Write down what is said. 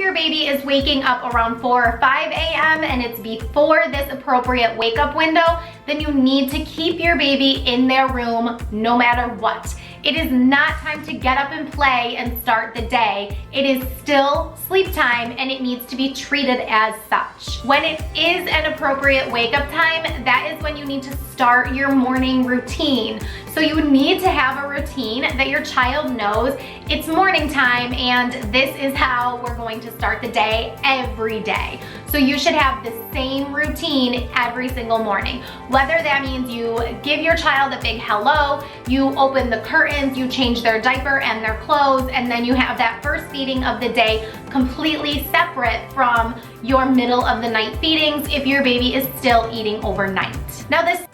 your baby is waking up around 4 or 5 a.m. and it's before this appropriate wake up window, then you need to keep your baby in their room no matter what. It is not time to get up and play and start the day. It is still sleep time and it needs to be treated as such. When it is an appropriate wake up time, that is when you need to start your morning routine. So you need to have a routine that your child knows it's morning time and this is how we're going to start the day every day. So you should have the same routine every single morning. Whether that means you give your child a big hello, you open the curtains, you change their diaper and their clothes, and then you have that first feeding of the day completely separate from your middle of the night feedings if your baby is still eating overnight. Now the